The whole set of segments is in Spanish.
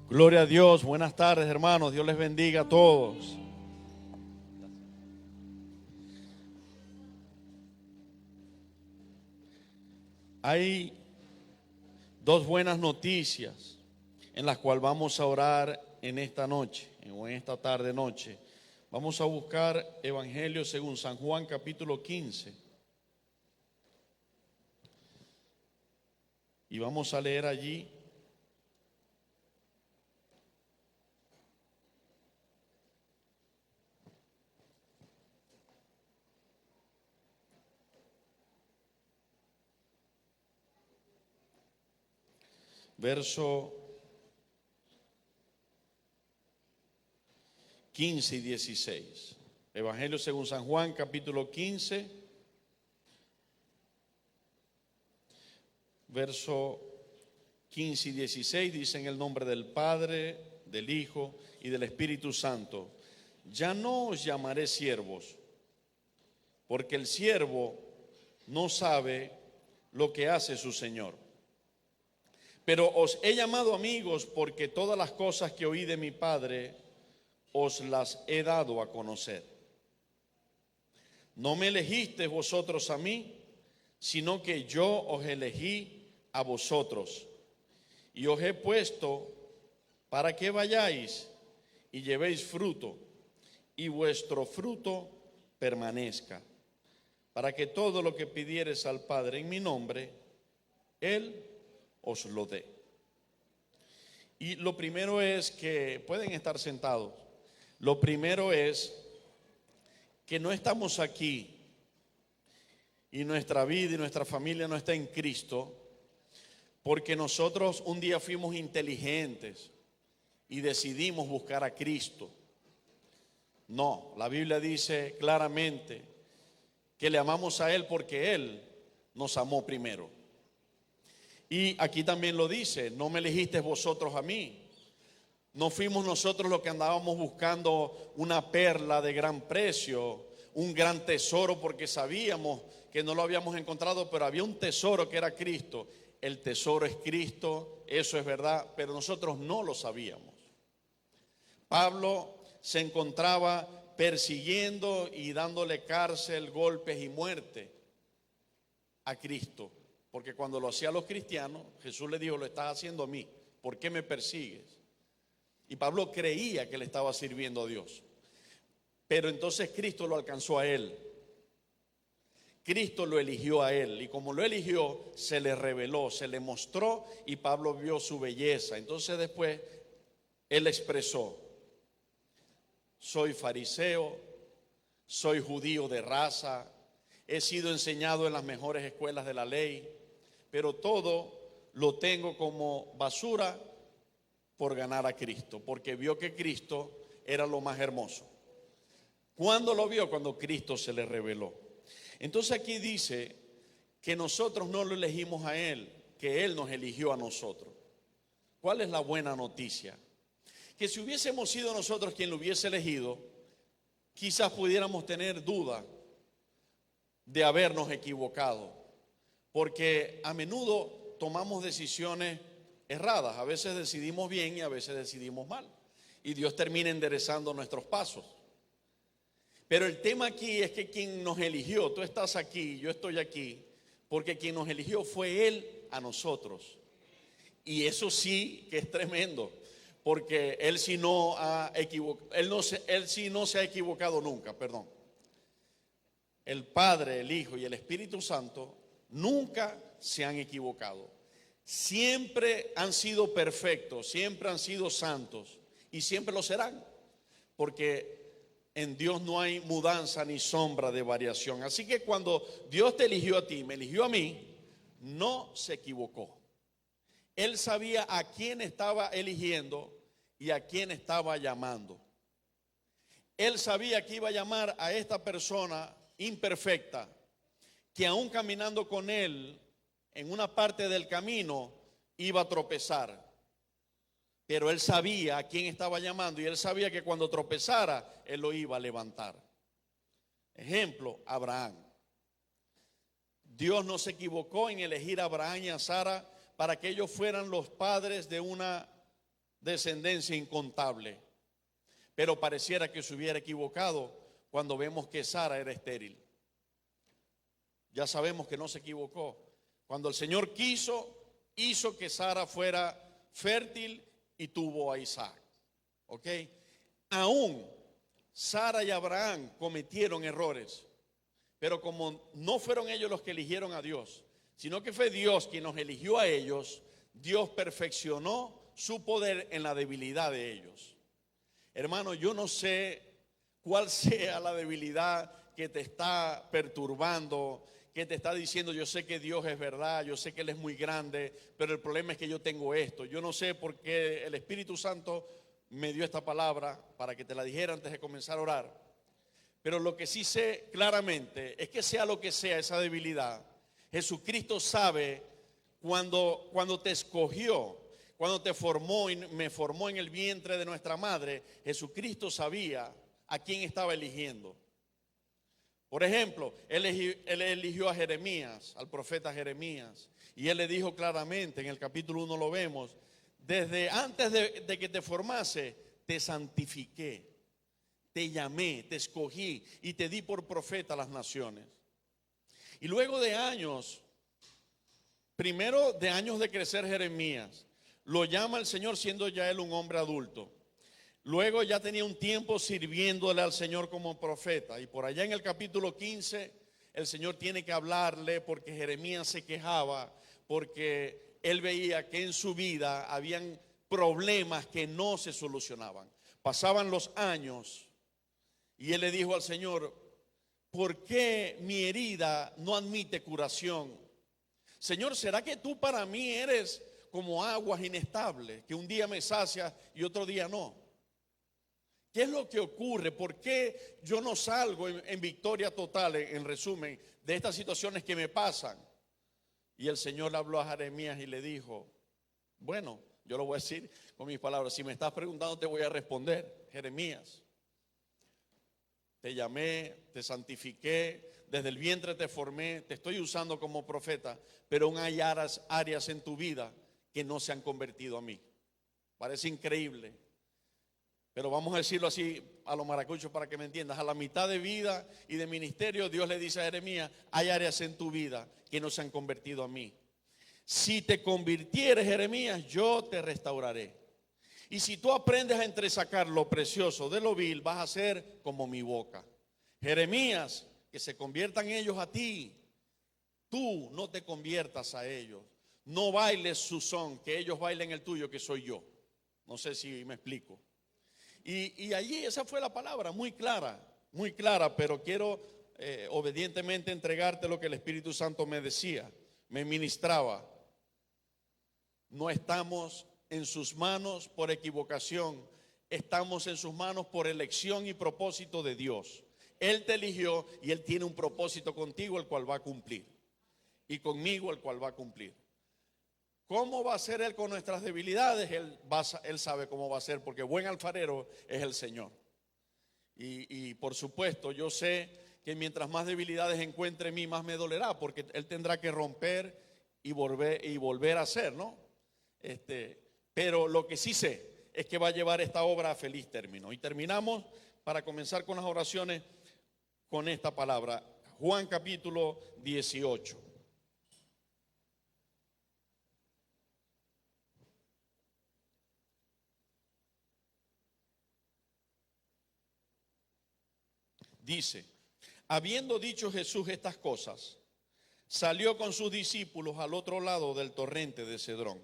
Gloria a Dios, buenas tardes hermanos, Dios les bendiga a todos. Hay dos buenas noticias en las cuales vamos a orar en esta noche, o en esta tarde noche. Vamos a buscar Evangelio según San Juan capítulo 15. Y vamos a leer allí verso 15 y 16. Evangelio según San Juan, capítulo 15, verso 15 y 16, dice: en el nombre del Padre, del Hijo y del Espíritu Santo. Ya no os llamaré siervos, porque el siervo no sabe lo que hace su Señor. Pero os he llamado amigos, porque todas las cosas que oí de mi Padre os las he dado a conocer. No me elegisteis vosotros a mí, sino que yo os elegí a vosotros, y os he puesto para que vayáis y llevéis fruto, y vuestro fruto permanezca, para que todo lo que pidiereis al Padre en mi nombre, Él os lo dé. Y lo primero es que, pueden estar sentados, lo primero es que no estamos aquí y nuestra vida y nuestra familia no está en Cristo porque nosotros un día fuimos inteligentes y decidimos buscar a Cristo. No, la Biblia dice claramente que le amamos a Él porque Él nos amó primero. Y aquí también lo dice: no me elegisteis vosotros a mí. No fuimos nosotros los que andábamos buscando una perla de gran precio, un gran tesoro, porque sabíamos que no lo habíamos encontrado, pero había un tesoro que era Cristo. El tesoro es Cristo, eso es verdad, pero nosotros no lo sabíamos. Pablo se encontraba persiguiendo y dándole cárcel, golpes y muerte a Cristo. Porque cuando lo hacía a los cristianos, Jesús le dijo: lo estás haciendo a mí, ¿por qué me persigues? Y Pablo creía que le estaba sirviendo a Dios. Pero entonces Cristo lo alcanzó a él. Cristo lo eligió a él. Y como lo eligió, se le reveló, se le mostró, y Pablo vio su belleza. Entonces después él expresó: soy fariseo, soy judío de raza, he sido enseñado en las mejores escuelas de la ley, pero todo lo tengo como basura por ganar a Cristo, porque vio que Cristo era lo más hermoso. ¿Cuándo lo vio? Cuando Cristo se le reveló. Entonces aquí dice que nosotros no lo elegimos a Él, que Él nos eligió a nosotros. ¿Cuál es la buena noticia? Que si hubiésemos sido nosotros quien lo hubiese elegido, quizás pudiéramos tener duda de habernos equivocado, porque a menudo tomamos decisiones erradas. A veces decidimos bien y a veces decidimos mal, y Dios termina enderezando nuestros pasos. Pero el tema aquí es que quien nos eligió, tú estás aquí, yo estoy aquí, porque quien nos eligió fue Él a nosotros. Y eso sí que es tremendo, porque Él sí no ha equivocado, Él sí no se ha equivocado nunca, perdón. El Padre, el Hijo y el Espíritu Santo nunca se han equivocado. Siempre han sido perfectos, siempre han sido santos y siempre lo serán, porque en Dios no hay mudanza ni sombra de variación. Así que cuando Dios te eligió a ti, me eligió a mí, no se equivocó. Él sabía a quién estaba eligiendo y a quién estaba llamando. Él sabía que iba a llamar a esta persona imperfecta, que aún caminando con Él en una parte del camino iba a tropezar. Pero Él sabía a quién estaba llamando, y Él sabía que cuando tropezara, Él lo iba a levantar. Ejemplo, Abraham. Dios no se equivocó en elegir a Abraham y a Sara para que ellos fueran los padres de descendencia incontable. Pero pareciera que se hubiera equivocado cuando vemos que Sara era estéril. Ya sabemos que no se equivocó. Cuando el Señor quiso, hizo que Sara fuera fértil y tuvo a Isaac. ¿Ok? Aún Sara y Abraham cometieron errores, pero como no fueron ellos los que eligieron a Dios, sino que fue Dios quien los eligió a ellos, Dios perfeccionó su poder en la debilidad de ellos. Hermano, yo no sé cuál sea la debilidad que te está perturbando, que te está diciendo: yo sé que Dios es verdad, yo sé que Él es muy grande, pero el problema es que yo tengo esto. Yo no sé por qué el Espíritu Santo me dio esta palabra para que te la dijera antes de comenzar a orar. Pero lo que sí sé claramente es que sea lo que sea esa debilidad, Jesucristo sabe cuando te escogió, cuando te formó y me formó en el vientre de nuestra madre. Jesucristo sabía a quién estaba eligiendo. Por ejemplo, él eligió a Jeremías, al profeta Jeremías, y Él le dijo claramente, en el capítulo 1 lo vemos: desde antes de que te formase, te santifiqué, te llamé, te escogí y te di por profeta a las naciones. Y luego de años, primero de años de crecer Jeremías, lo llama el Señor siendo ya él un hombre adulto. Luego ya tenía un tiempo sirviéndole al Señor como profeta. Y por allá en el capítulo 15, el Señor tiene que hablarle porque Jeremías se quejaba, porque él veía que en su vida habían problemas que no se solucionaban. Pasaban los años y él le dijo al Señor: ¿por qué mi herida no admite curación? Señor, ¿será que tú para mí eres como aguas inestables, que un día me sacias y otro día no? ¿Qué es lo que ocurre? ¿Por qué yo no salgo en victoria total, en resumen, de estas situaciones que me pasan? Y el Señor le habló a Jeremías y le dijo: bueno, yo lo voy a decir con mis palabras. Si me estás preguntando, te voy a responder. Jeremías, te llamé, te santifiqué, desde el vientre te formé, te estoy usando como profeta, pero aún hay áreas en tu vida que no se han convertido a mí. Parece increíble, pero vamos a decirlo así a los maracuchos para que me entiendas. A la mitad de vida y de ministerio, Dios le dice a Jeremías: hay áreas en tu vida que no se han convertido a mí. Si te convirtieres, Jeremías, yo te restauraré. Y si tú aprendes a entresacar lo precioso de lo vil, vas a ser como mi boca. Jeremías, que se conviertan ellos a ti, tú no te conviertas a ellos. No bailes su son, que ellos bailen el tuyo, que soy yo. No sé si me explico. Y allí esa fue la palabra, muy clara, pero quiero obedientemente entregarte lo que el Espíritu Santo me decía, me ministraba. No estamos en sus manos por equivocación, estamos en sus manos por elección y propósito de Dios. Él te eligió y Él tiene un propósito contigo, el cual va a cumplir, y conmigo, el cual va a cumplir. ¿Cómo va a ser Él con nuestras debilidades? Él sabe cómo va a ser, porque buen alfarero es el Señor. Y por supuesto, yo sé que mientras más debilidades encuentre en mí, más me dolerá, porque Él tendrá que romper y volver a hacer, ¿no? Pero lo que sí sé es que va a llevar esta obra a feliz término. Y terminamos, para comenzar con las oraciones, con esta palabra. Juan capítulo 18. Dice: habiendo dicho Jesús estas cosas, salió con sus discípulos al otro lado del torrente de Cedrón,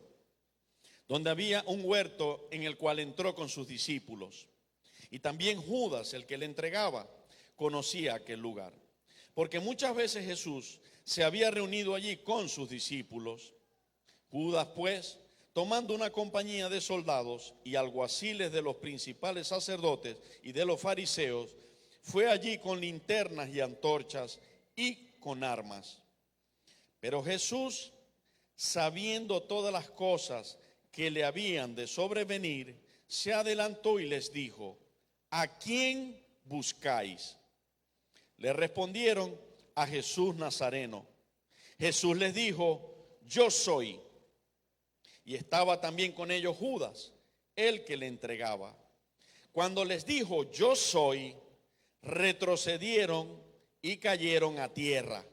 donde había un huerto en el cual entró con sus discípulos. Y también Judas, el que le entregaba, conocía aquel lugar, porque muchas veces Jesús se había reunido allí con sus discípulos. Judas, pues, tomando una compañía de soldados y alguaciles de los principales sacerdotes y de los fariseos, fue allí con linternas y antorchas y con armas. Pero Jesús, sabiendo todas las cosas que le habían de sobrevenir, se adelantó y les dijo: ¿a quién buscáis? Le respondieron: a Jesús Nazareno. Jesús les dijo: yo soy. Y estaba también con ellos Judas, el que le entregaba. Cuando les dijo, yo soy, retrocedieron y cayeron a tierra.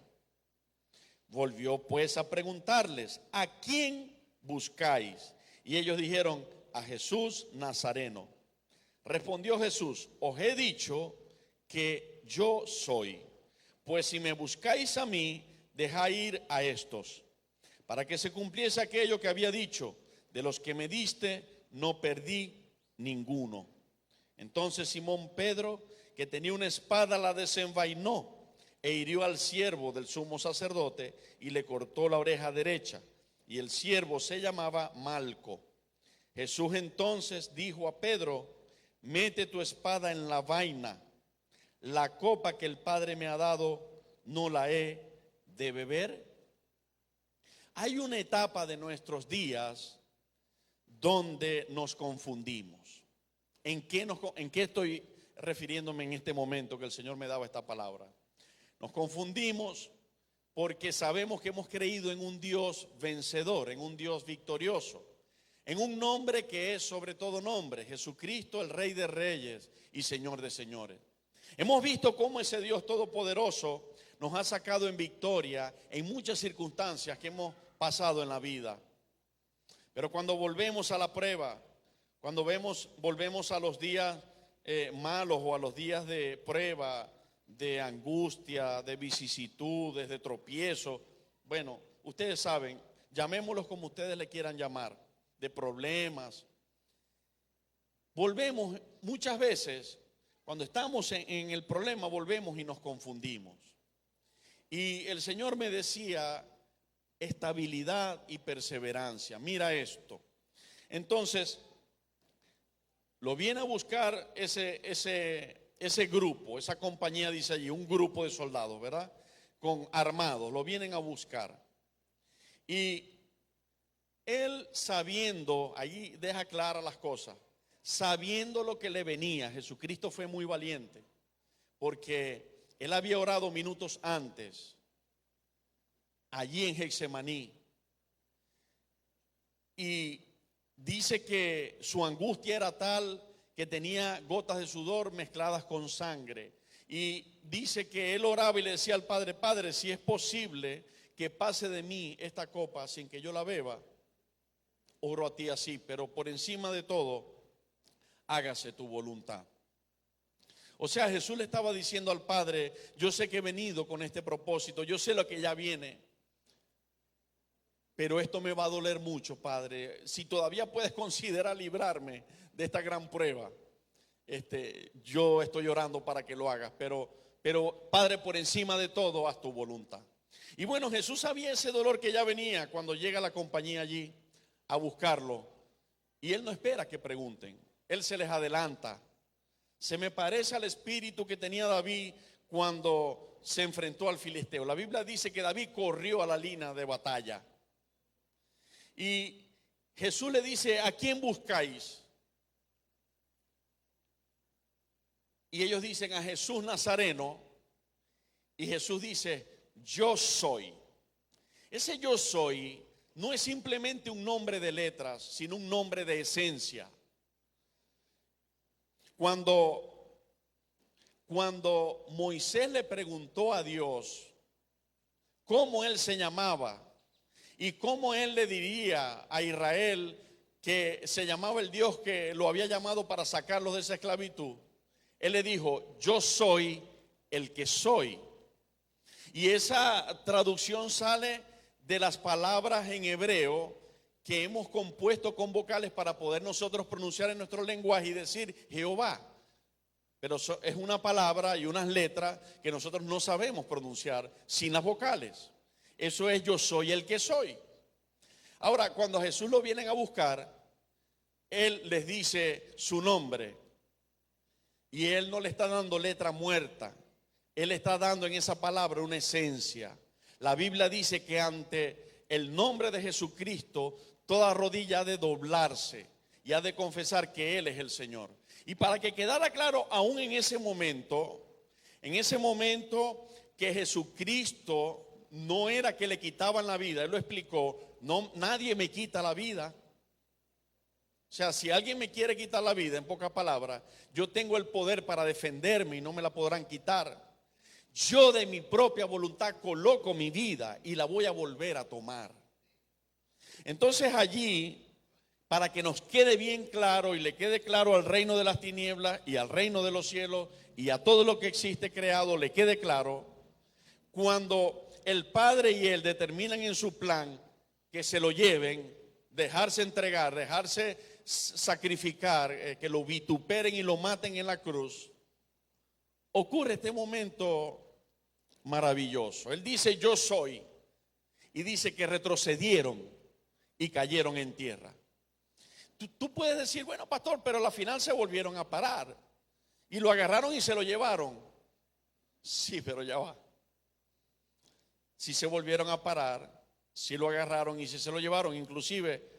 Volvió pues a preguntarles, ¿a quién buscáis? Y ellos dijeron, a Jesús Nazareno. Respondió Jesús, os he dicho que yo soy. Pues si me buscáis a mí, dejad ir a estos, para que se cumpliese aquello que había dicho, de los que me diste, no perdí ninguno. Entonces Simón Pedro, que tenía una espada, la desenvainó e hirió al siervo del sumo sacerdote y le cortó la oreja derecha. Y el siervo se llamaba Malco. Jesús entonces dijo a Pedro, mete tu espada en la vaina. La copa que el Padre me ha dado, ¿no la he de beber? Hay una etapa de nuestros días donde nos confundimos. ¿En qué estoy refiriéndome en este momento que el Señor me daba esta palabra? Nos confundimos porque sabemos que hemos creído en un Dios vencedor, en un Dios victorioso, en un nombre que es sobre todo nombre, Jesucristo, el Rey de Reyes y Señor de Señores. Hemos visto cómo ese Dios todopoderoso nos ha sacado en victoria en muchas circunstancias que hemos pasado en la vida. Pero cuando volvemos a la prueba, cuando volvemos a los días malos o a los días de prueba, de angustia, de vicisitudes, de tropiezo, bueno, ustedes saben, llamémoslos como ustedes le quieran llamar, de problemas. Volvemos muchas veces, cuando estamos en el problema, volvemos y nos confundimos. Y el Señor me decía, estabilidad y perseverancia. Mira esto. Entonces, lo viene a buscar ese grupo, esa compañía, dice allí, un grupo de soldados, ¿verdad? Con armados, lo vienen a buscar. Y él sabiendo, allí deja claras las cosas, sabiendo lo que le venía, Jesucristo fue muy valiente, porque él había orado minutos antes, allí en Getsemaní, y dice que su angustia era tal que tenía gotas de sudor mezcladas con sangre. Y dice que él oraba y le decía al Padre, Padre, si es posible que pase de mí esta copa sin que yo la beba, oro a ti así, pero por encima de todo, hágase tu voluntad. O sea, Jesús le estaba diciendo al Padre, yo sé que he venido con este propósito, yo sé lo que ya viene, pero esto me va a doler mucho, Padre. Si todavía puedes considerar librarme de esta gran prueba, yo estoy orando para que lo hagas, pero Padre, por encima de todo, haz tu voluntad. Y bueno, Jesús sabía ese dolor que ya venía cuando llega la compañía allí a buscarlo, y él no espera que pregunten, él se les adelanta. Se me parece al espíritu que tenía David cuando se enfrentó al filisteo. La Biblia dice que David corrió a la línea de batalla. Y Jesús le dice, ¿a quién buscáis? Y ellos dicen, a Jesús Nazareno. Y Jesús dice, yo soy. Ese yo soy no es simplemente un nombre de letras, sino un nombre de esencia. Cuando Moisés le preguntó a Dios cómo él se llamaba y cómo él le diría a Israel que se llamaba el Dios que lo había llamado para sacarlos de esa esclavitud, él le dijo, yo soy el que soy. Y esa traducción sale de las palabras en hebreo que hemos compuesto con vocales para poder nosotros pronunciar en nuestro lenguaje y decir Jehová. Pero es una palabra y unas letras que nosotros no sabemos pronunciar sin las vocales. Eso es yo soy el que soy. Ahora, cuando a Jesús lo vienen a buscar, él les dice su nombre. Y él no le está dando letra muerta. Él está dando en esa palabra una esencia. La Biblia dice que ante el nombre de Jesucristo, toda rodilla ha de doblarse y ha de confesar que Él es el Señor. Y para que quedara claro, aún en ese momento que Jesucristo no era que le quitaban la vida, Él lo explicó, no, nadie me quita la vida. O sea, si alguien me quiere quitar la vida, en pocas palabras, yo tengo el poder para defenderme y no me la podrán quitar. Yo de mi propia voluntad coloco mi vida y la voy a volver a tomar. Entonces allí, para que nos quede bien claro y le quede claro al reino de las tinieblas y al reino de los cielos y a todo lo que existe creado, le quede claro, cuando el Padre y Él determinan en su plan que se lo lleven, dejarse entregar, dejarse sacrificar, que lo vituperen y lo maten en la cruz, ocurre este momento maravilloso. Él dice: yo soy, y dice que retrocedieron y cayeron en tierra. Tú puedes decir: bueno, pastor, pero al final se volvieron a parar y lo agarraron y se lo llevaron. Sí, pero ya va. Si se volvieron a parar, si lo agarraron y si se lo llevaron, inclusive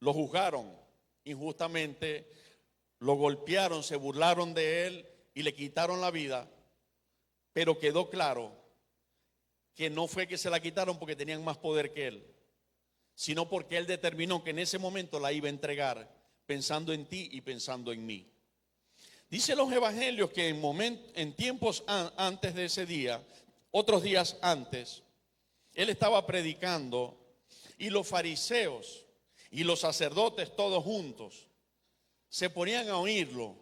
lo juzgaron injustamente, lo golpearon, se burlaron de él y le quitaron la vida, pero quedó claro que no fue que se la quitaron porque tenían más poder que él, sino porque él determinó que en ese momento la iba a entregar, pensando en ti y pensando en mí. Dice los evangelios que en tiempos antes de ese día, otros días antes, él estaba predicando y los fariseos y los sacerdotes todos juntos se ponían a oírlo,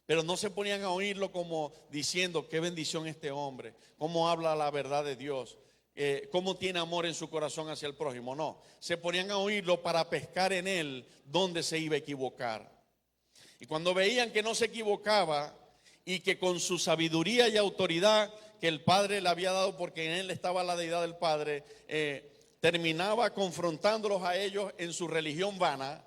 pero no se ponían a oírlo como diciendo: qué bendición este hombre, cómo habla la verdad de Dios, cómo tiene amor en su corazón hacia el prójimo. No, se ponían a oírlo para pescar en él dónde se iba a equivocar. Y cuando veían que no se equivocaba y que con su sabiduría y autoridad que el Padre le había dado, porque en él estaba la deidad del Padre, terminaba confrontándolos a ellos en su religión vana,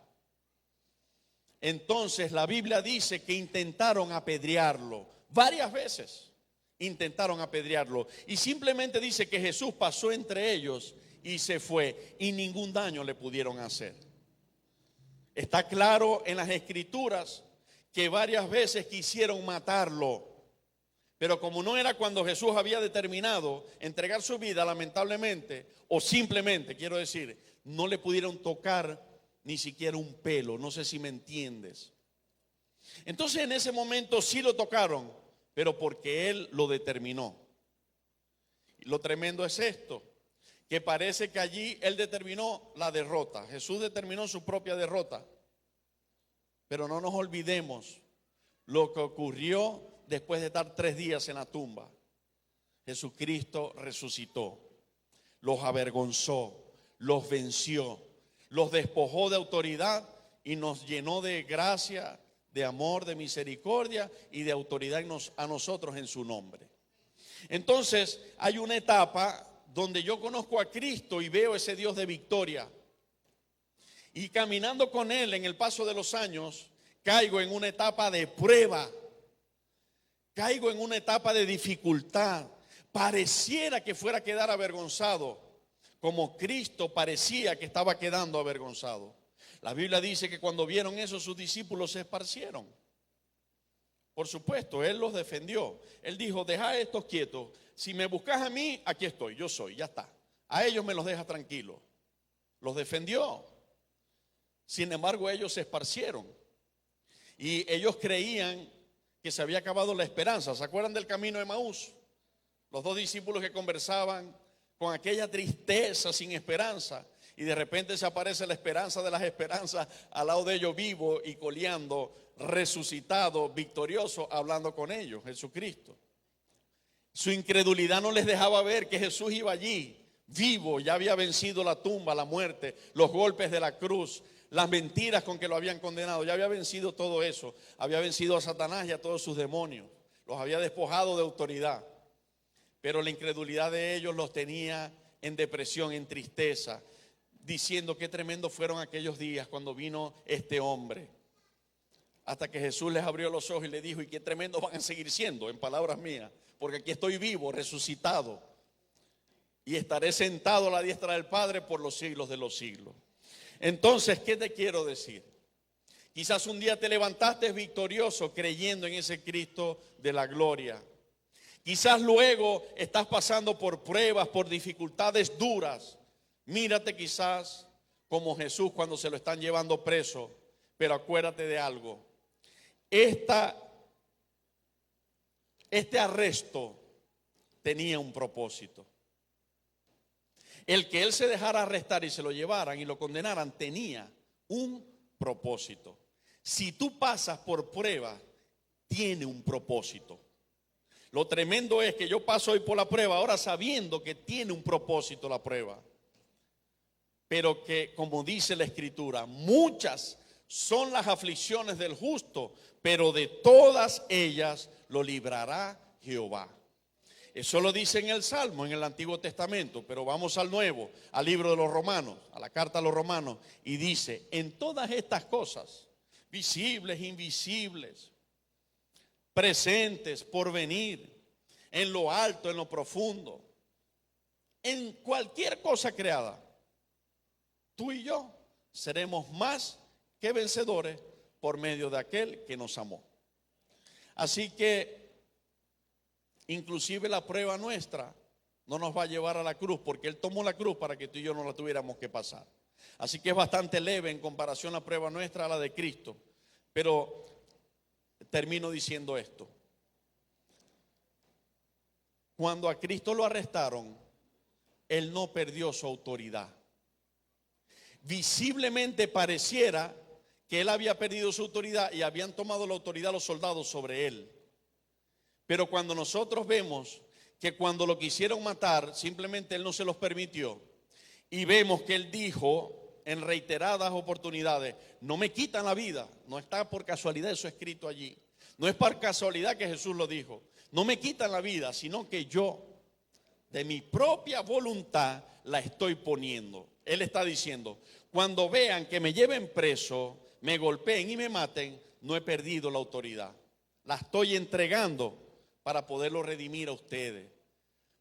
entonces la Biblia dice que intentaron apedrearlo. Varias veces intentaron apedrearlo. Y simplemente dice que Jesús pasó entre ellos y se fue, y ningún daño le pudieron hacer. Está claro en las Escrituras que varias veces quisieron matarlo, pero como no era cuando Jesús había determinado entregar su vida, lamentablemente, o simplemente, quiero decir, no le pudieron tocar ni siquiera un pelo. No sé si me entiendes. Entonces en ese momento sí lo tocaron, pero porque él lo determinó. Y lo tremendo es esto, que parece que allí él determinó la derrota. Jesús determinó su propia derrota. Pero no nos olvidemos lo que ocurrió después de estar 3 días en la tumba. Jesucristo resucitó, los avergonzó, los venció, los despojó de autoridad y nos llenó de gracia, de amor, de misericordia y de autoridad a nosotros en su nombre. Entonces hay una etapa donde yo conozco a Cristo y veo ese Dios de victoria. Y caminando con Él en el paso de los años, caigo en una etapa de prueba, caigo en una etapa de dificultad. Pareciera que fuera a quedar avergonzado, como Cristo parecía que estaba quedando avergonzado. La Biblia dice que cuando vieron eso, sus discípulos se esparcieron. Por supuesto, Él los defendió. Él dijo: dejad a estos quietos. Si me buscas a mí, aquí estoy, yo soy, ya está. A ellos me los deja tranquilos. Los defendió. Sin embargo, ellos se esparcieron. Y ellos creían que se había acabado la esperanza. ¿Se acuerdan del camino de Emaús? Los 2 discípulos que conversaban con aquella tristeza sin esperanza. Y de repente se aparece la esperanza de las esperanzas al lado de ellos, vivo y coleando, resucitado, victorioso, hablando con ellos, Jesucristo. Su incredulidad no les dejaba ver que Jesús iba allí, vivo, ya había vencido la tumba, la muerte, los golpes de la cruz, las mentiras con que lo habían condenado. Ya había vencido todo eso, había vencido a Satanás y a todos sus demonios, los había despojado de autoridad. Pero la incredulidad de ellos los tenía en depresión, en tristeza, diciendo: qué tremendo fueron aquellos días cuando vino este hombre. Hasta que Jesús les abrió los ojos y les dijo: y qué tremendo van a seguir siendo, en palabras mías, porque aquí estoy vivo, resucitado, y estaré sentado a la diestra del Padre por los siglos de los siglos. Entonces, ¿qué te quiero decir? Quizás un día te levantaste victorioso creyendo en ese Cristo de la gloria. Quizás luego estás pasando por pruebas, por dificultades duras. Mírate quizás como Jesús cuando se lo están llevando preso, Pero acuérdate de algo. Este arresto tenía un propósito. El que él se dejara arrestar y se lo llevaran y lo condenaran tenía un propósito. Si tú pasas por prueba, tiene un propósito. Lo tremendo es que yo paso hoy por la prueba ahora sabiendo que tiene un propósito la prueba. Pero que, como dice la Escritura, muchas son las aflicciones del justo, pero de todas ellas lo librará Jehová. Eso lo dice en el Salmo, en el Antiguo Testamento, pero vamos al Nuevo, al libro de los Romanos, a la carta a los Romanos, y dice, en todas estas cosas, visibles, invisibles, presentes, por venir, en lo alto, en lo profundo, en cualquier cosa creada, tú y yo seremos más que vencedores por medio de aquel que nos amó. Así que inclusive la prueba nuestra no nos va a llevar a la cruz, porque Él tomó la cruz para que tú y yo no la tuviéramos que pasar. Así que es bastante leve en comparación la prueba nuestra a la de Cristo. Pero termino diciendo esto. Cuando a Cristo lo arrestaron, Él no perdió su autoridad. Visiblemente pareciera que Él había perdido su autoridad y habían tomado la autoridad los soldados sobre Él. Pero cuando nosotros vemos que cuando lo quisieron matar, simplemente Él no se los permitió. Y vemos que Él dijo en reiteradas oportunidades, no me quitan la vida. No está por casualidad eso escrito allí. No es por casualidad que Jesús lo dijo. No me quitan la vida, sino que yo, de mi propia voluntad, la estoy poniendo. Él está diciendo, cuando vean que me lleven preso, me golpeen y me maten, no he perdido la autoridad. La estoy entregando para poderlo redimir a ustedes.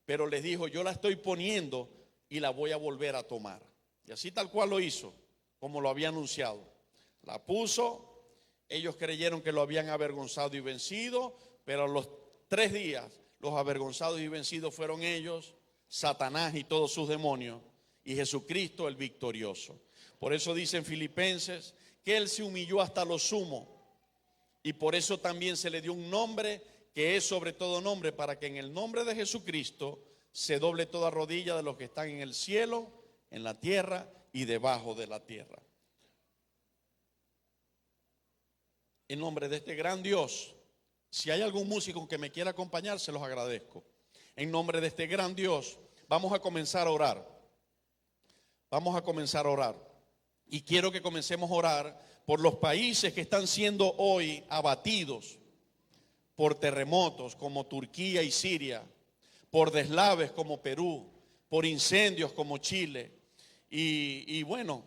Pero les dijo, yo la estoy poniendo y la voy a volver a tomar. Y así tal cual lo hizo, como lo había anunciado. La puso, ellos creyeron que lo habían avergonzado y vencido, pero a los 3 días los avergonzados y vencidos fueron ellos, Satanás y todos sus demonios, y Jesucristo el victorioso. Por eso dice en Filipenses que Él se humilló hasta lo sumo, y por eso también se le dio un nombre que es sobre todo nombre, para que en el nombre de Jesucristo se doble toda rodilla de los que están en el cielo, en la tierra y debajo de la tierra. En nombre de este gran Dios, si hay algún músico que me quiera acompañar, se los agradezco. En nombre de este gran Dios, vamos a comenzar a orar. Vamos a comenzar a orar. Y quiero que comencemos a orar por los países que están siendo hoy abatidos por terremotos como Turquía y Siria, por deslaves como Perú, por incendios como Chile. Y bueno,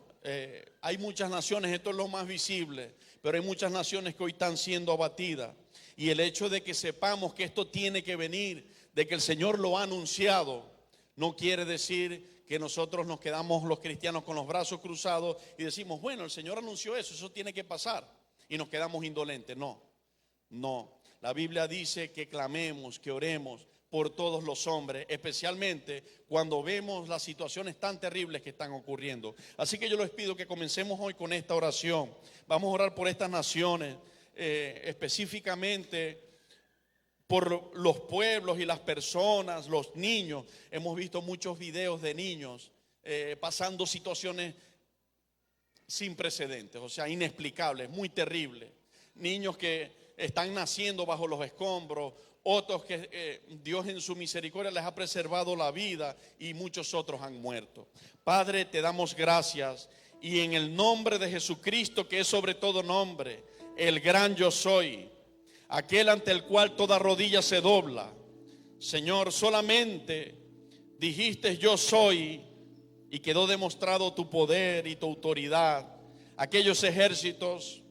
hay muchas naciones, esto es lo más visible, pero hay muchas naciones que hoy están siendo abatidas. Y el hecho de que sepamos que esto tiene que venir, de que el Señor lo ha anunciado, no quiere decir que nosotros nos quedamos los cristianos con los brazos cruzados y decimos, bueno, el Señor anunció eso tiene que pasar, y nos quedamos indolentes. No, no. La Biblia dice que clamemos, que oremos por todos los hombres, especialmente cuando vemos las situaciones tan terribles que están ocurriendo. Así que yo les pido que comencemos hoy con esta oración. Vamos a orar por estas naciones, específicamente por los pueblos y las personas, los niños. Hemos visto muchos videos de niños pasando situaciones sin precedentes, o sea, inexplicables, muy terribles. Niños que están naciendo bajo los escombros, otros que Dios en su misericordia les ha preservado la vida y muchos otros han muerto. Padre, te damos gracias y en el nombre de Jesucristo, que es sobre todo nombre, el gran yo soy, aquel ante el cual toda rodilla se dobla. Señor, solamente dijiste yo soy y quedó demostrado tu poder y tu autoridad. Aquellos ejércitos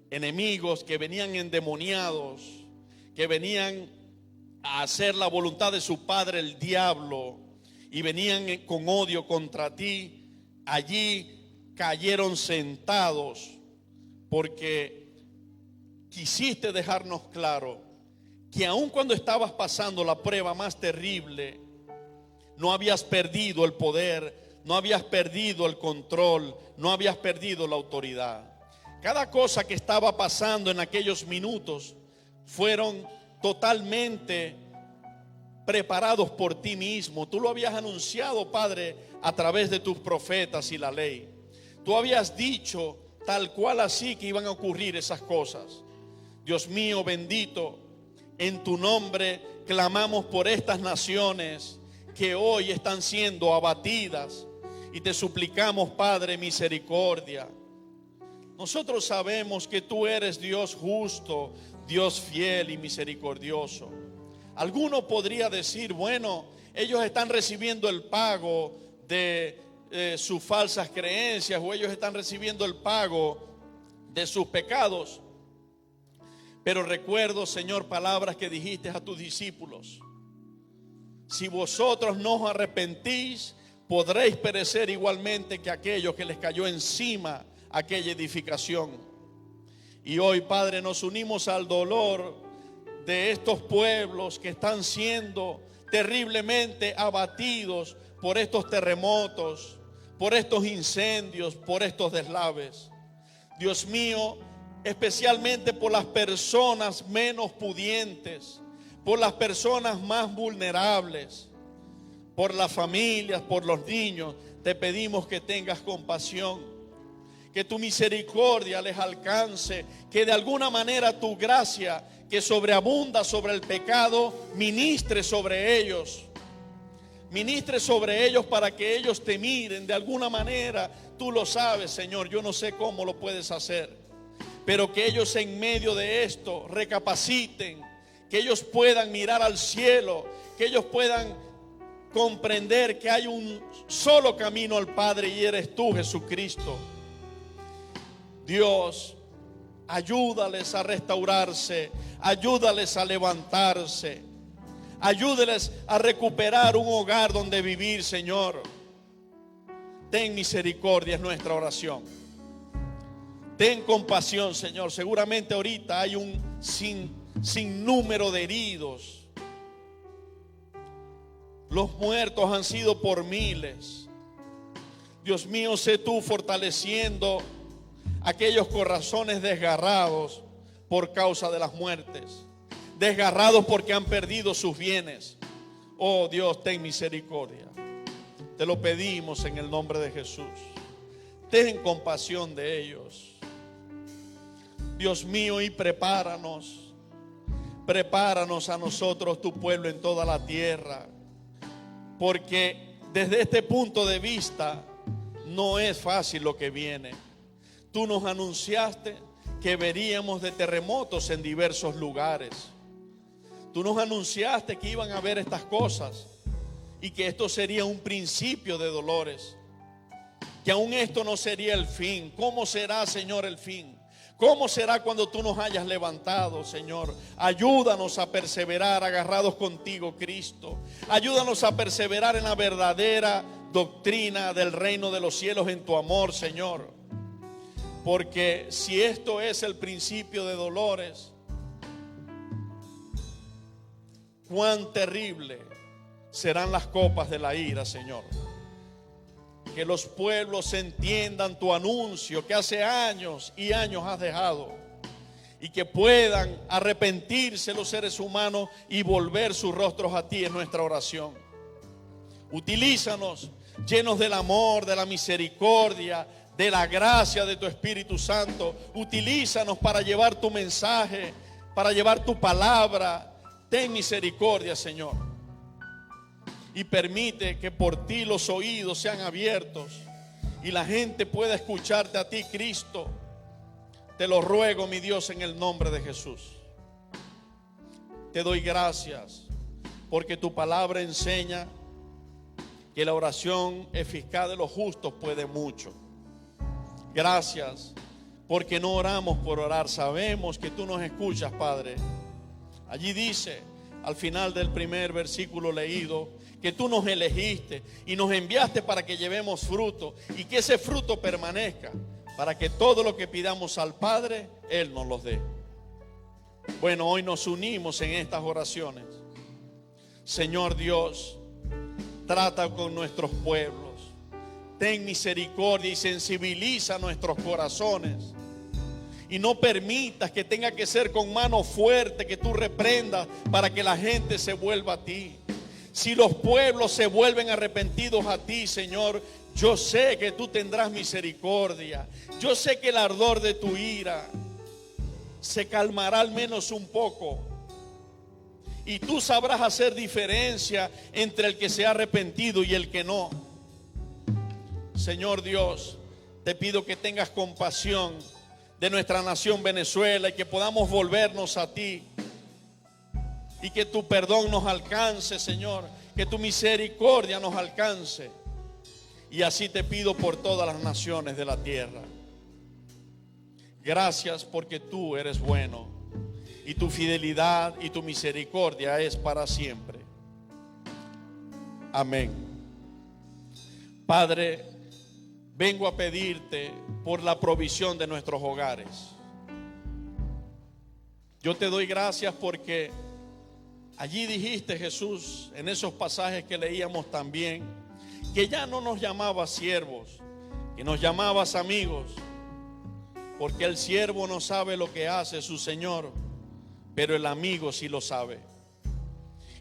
enemigos que venían endemoniados, que venían a hacer la voluntad de su padre el diablo y venían con odio contra ti, allí cayeron sentados porque quisiste dejarnos claro que aun cuando estabas pasando la prueba más terrible, no habías perdido el poder, no habías perdido el control, no habías perdido la autoridad. Cada cosa que estaba pasando en aquellos minutos fueron totalmente preparados por ti mismo. Tú lo habías anunciado, Padre, a través de tus profetas y la ley. Tú habías dicho tal cual así que iban a ocurrir esas cosas. Dios mío bendito, en tu nombre clamamos por estas naciones que hoy están siendo abatidas y te suplicamos, Padre, misericordia. Nosotros sabemos que tú eres Dios justo, Dios fiel y misericordioso. Alguno podría decir, bueno, ellos están recibiendo el pago de sus falsas creencias, o ellos están recibiendo el pago de sus pecados. Pero recuerdo, Señor, palabras que dijiste a tus discípulos: si vosotros no os arrepentís, podréis perecer igualmente que aquellos que les cayó encima aquella edificación. Y hoy, Padre, nos unimos al dolor de estos pueblos que están siendo terriblemente abatidos por estos terremotos, por estos incendios, por estos deslaves. Dios mío, especialmente por las personas menos pudientes, por las personas más vulnerables, por las familias, por los niños, te pedimos que tengas compasión, que tu misericordia les alcance, que de alguna manera tu gracia, que sobreabunda sobre el pecado, ministre sobre ellos. Ministre sobre ellos para que ellos te miren de alguna manera. Tú lo sabes, Señor, yo no sé cómo lo puedes hacer, pero que ellos en medio de esto recapaciten, que ellos puedan mirar al cielo, que ellos puedan comprender que hay un solo camino al Padre y eres tú, Jesucristo. Dios, ayúdales a restaurarse, ayúdales a levantarse, ayúdales a recuperar un hogar donde vivir, Señor. Ten misericordia, es nuestra oración. Ten compasión, Señor. Seguramente ahorita hay un sinnúmero de heridos. Los muertos han sido por miles. Dios mío, sé tú fortaleciendo aquellos corazones desgarrados por causa de las muertes, desgarrados porque han perdido sus bienes. Oh Dios, ten misericordia. Te lo pedimos en el nombre de Jesús. Ten compasión de ellos. Dios mío, y prepáranos a nosotros, tu pueblo en toda la tierra, porque desde este punto de vista no es fácil lo que viene. Tú nos anunciaste que veríamos de terremotos en diversos lugares. Tú nos anunciaste que iban a haber estas cosas y que esto sería un principio de dolores, que aún esto no sería el fin. ¿Cómo será, Señor, el fin? ¿Cómo será cuando tú nos hayas levantado, Señor? Ayúdanos a perseverar agarrados contigo, Cristo. Ayúdanos a perseverar en la verdadera doctrina del reino de los cielos, en tu amor, Señor. Porque si esto es el principio de dolores, cuán terrible serán las copas de la ira, Señor. Que los pueblos entiendan tu anuncio que hace años y años has dejado, y que puedan arrepentirse los seres humanos y volver sus rostros a ti, en nuestra oración. Utilízanos llenos del amor, de la misericordia, de la gracia de tu Espíritu Santo. Utilízanos para llevar tu mensaje, para llevar tu palabra. Ten misericordia, Señor, y permite que por ti los oídos sean abiertos y la gente pueda escucharte a ti, Cristo. Te lo ruego, mi Dios, en el nombre de Jesús. Te doy gracias porque tu palabra enseña que la oración eficaz de los justos puede mucho. Gracias porque no oramos por orar. Sabemos que tú nos escuchas, Padre. Allí dice, al final del primer versículo leído, que tú nos elegiste y nos enviaste para que llevemos fruto y que ese fruto permanezca, para que todo lo que pidamos al Padre, Él nos los dé. Bueno, hoy nos unimos en estas oraciones. Señor Dios, trata con nuestros pueblos. Ten misericordia y sensibiliza nuestros corazones Y no permitas que tenga que ser con mano fuerte que tú reprendas para que la gente se vuelva a ti. Si los pueblos se vuelven arrepentidos a ti, Señor, yo sé que tú tendrás misericordia. Yo sé que el ardor de tu ira se calmará al menos un poco. Y tú sabrás hacer diferencia entre el que se ha arrepentido y el que no. Señor Dios, te pido que tengas compasión de nuestra nación Venezuela y que podamos volvernos a ti. Y que tu perdón nos alcance, Señor. Que tu misericordia nos alcance. Y así te pido por todas las naciones de la tierra. Gracias porque tú eres bueno. Y tu fidelidad y tu misericordia es para siempre. Amén. Padre, vengo a pedirte por la provisión de nuestros hogares. Yo te doy gracias porque allí dijiste, Jesús, en esos pasajes que leíamos también, que ya no nos llamabas siervos, que nos llamabas amigos, porque el siervo no sabe lo que hace su Señor, pero el amigo sí lo sabe.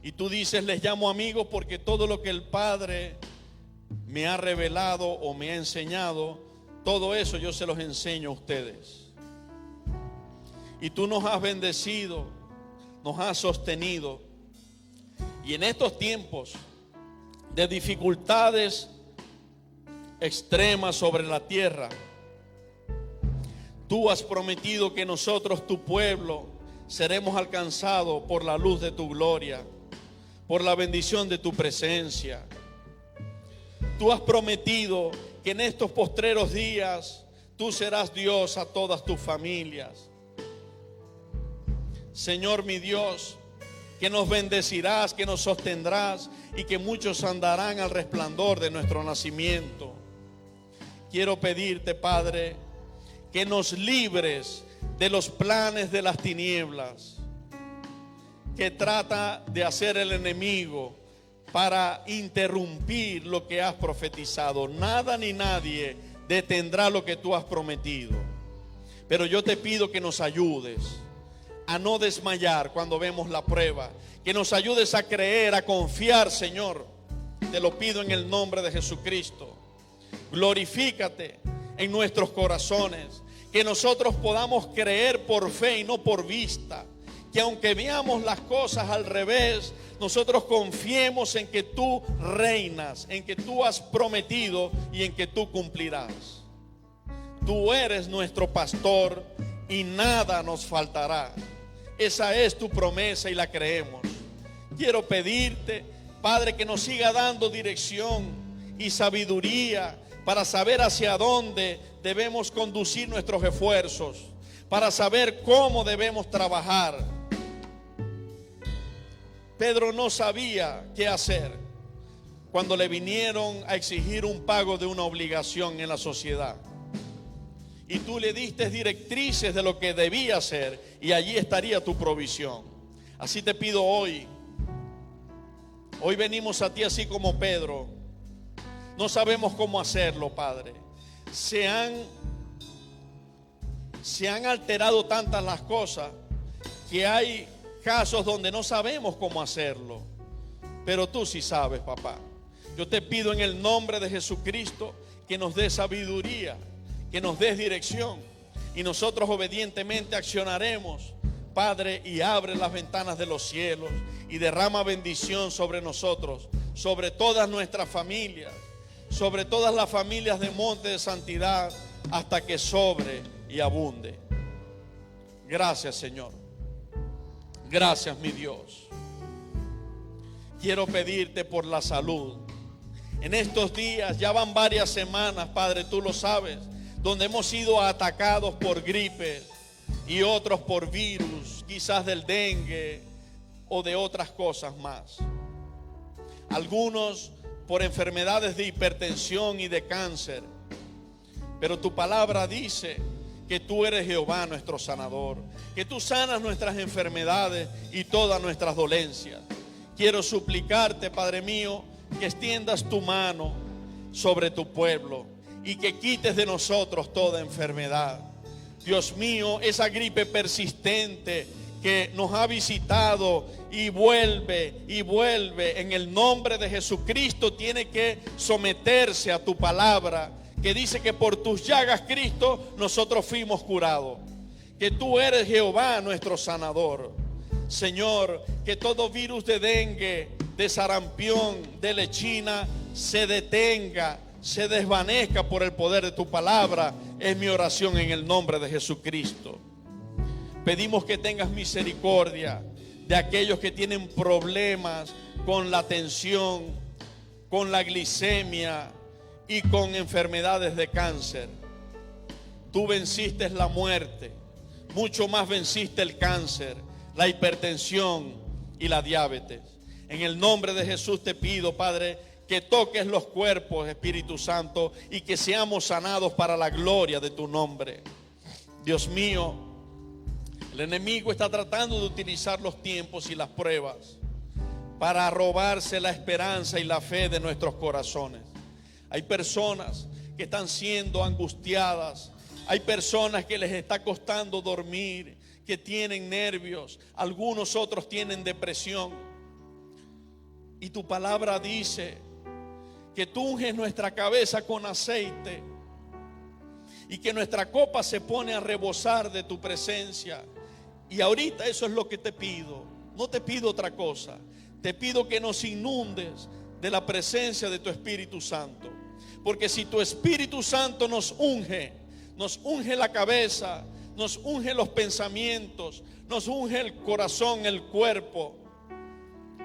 Y tú dices, les llamo amigos porque todo lo que el Padre me ha revelado o me ha enseñado, todo eso yo se los enseño a ustedes. Y tú nos has bendecido, nos has sostenido. Y en estos tiempos de dificultades extremas sobre la tierra, tú has prometido que nosotros, tu pueblo, seremos alcanzados por la luz de tu gloria, por la bendición de tu presencia. Tú has prometido que en estos postreros días tú serás Dios a todas tus familias. Señor mi Dios, que nos bendecirás, que nos sostendrás y que muchos andarán al resplandor de nuestro nacimiento. Quiero pedirte, Padre, que nos libres de los planes de las tinieblas que trata de hacer el enemigo para interrumpir lo que has profetizado. Nada ni nadie detendrá lo que tú has prometido. Pero yo te pido que nos ayudes a no desmayar cuando vemos la prueba, que nos ayudes a creer, a confiar, Señor. Te lo pido en el nombre de Jesucristo. Glorifícate en nuestros corazones, que nosotros podamos creer por fe y no por vista, que aunque veamos las cosas al revés, nosotros confiemos en que tú reinas, en que tú has prometido y en que tú cumplirás. Tú eres nuestro pastor y nada nos faltará. Esa es tu promesa y la creemos. Quiero pedirte, Padre, que nos siga dando dirección y sabiduría para saber hacia dónde debemos conducir nuestros esfuerzos, para saber cómo debemos trabajar. Pedro no sabía qué hacer cuando le vinieron a exigir un pago de una obligación en la sociedad. Y tú le diste directrices de lo que debía hacer y allí estaría tu provisión. Así te pido hoy. Hoy venimos a ti así como Pedro. No sabemos cómo hacerlo, Padre. Se han alterado tantas las cosas que hay casos donde no sabemos cómo hacerlo. Pero tú sí sabes, papá. Yo te pido en el nombre de Jesucristo que nos des sabiduría, que nos des dirección, y nosotros obedientemente accionaremos, Padre, y abre las ventanas de los cielos y derrama bendición sobre nosotros, sobre todas nuestras familias, sobre todas las familias de Monte de Santidad, hasta que sobre y abunde. Gracias, Señor. Gracias, mi Dios. Quiero pedirte por la salud. En estos días, ya van varias semanas, Padre, tú lo sabes, donde hemos sido atacados por gripe y otros por virus, quizás del dengue o de otras cosas más. Algunos por enfermedades de hipertensión y de cáncer. Pero tu palabra dice que tú eres Jehová nuestro sanador, que tú sanas nuestras enfermedades y todas nuestras dolencias. Quiero suplicarte, Padre mío, que extiendas tu mano sobre tu pueblo y que quites de nosotros toda enfermedad. Dios mío, esa gripe persistente que nos ha visitado y vuelve, en el nombre de Jesucristo tiene que someterse a tu palabra, que dice que por tus llagas, Cristo, nosotros fuimos curados, que tú eres Jehová nuestro sanador. Señor, que todo virus de dengue, de sarampión, de lechina se detenga, se desvanezca por el poder de tu palabra. Es mi oración en el nombre de Jesucristo. Pedimos que tengas misericordia de aquellos que tienen problemas con la tensión, con la glicemia y con enfermedades de cáncer. Tú venciste la muerte, mucho más venciste el cáncer, la hipertensión y la diabetes. En el nombre de Jesús te pido, Padre, que toques los cuerpos, Espíritu Santo, y que seamos sanados para la gloria de tu nombre. Dios mío, el enemigo está tratando de utilizar los tiempos y las pruebas para robarse la esperanza y la fe de nuestros corazones. Hay personas que están siendo angustiadas, hay personas que les está costando dormir, que tienen nervios, algunos otros tienen depresión. Y tu palabra dice que tú unges nuestra cabeza con aceite y que nuestra copa se pone a rebosar de tu presencia. Y ahorita eso es lo que te pido. No te pido otra cosa. Te pido que nos inundes de la presencia de tu Espíritu Santo. Porque si tu Espíritu Santo nos unge la cabeza, nos unge los pensamientos, nos unge el corazón, el cuerpo,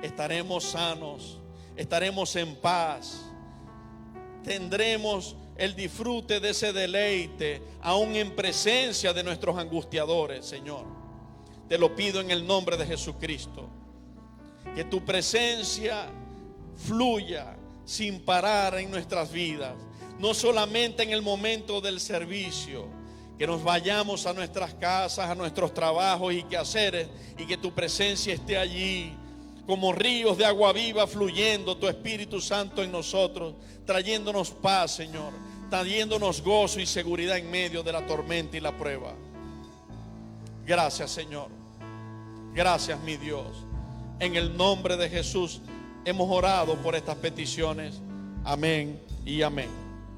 estaremos sanos, estaremos en paz, tendremos el disfrute de ese deleite, aún en presencia de nuestros angustiadores, Señor. Te lo pido en el nombre de Jesucristo, que tu presencia fluya sin parar en nuestras vidas, no solamente en el momento del servicio, que nos vayamos a nuestras casas, a nuestros trabajos y quehaceres, y que tu presencia esté allí como ríos de agua viva fluyendo, tu Espíritu Santo en nosotros, trayéndonos paz, Señor, trayéndonos gozo y seguridad en medio de la tormenta y la prueba. Gracias, Señor. Gracias, mi Dios. En el nombre de Jesús hemos orado por estas peticiones. Amén y amén.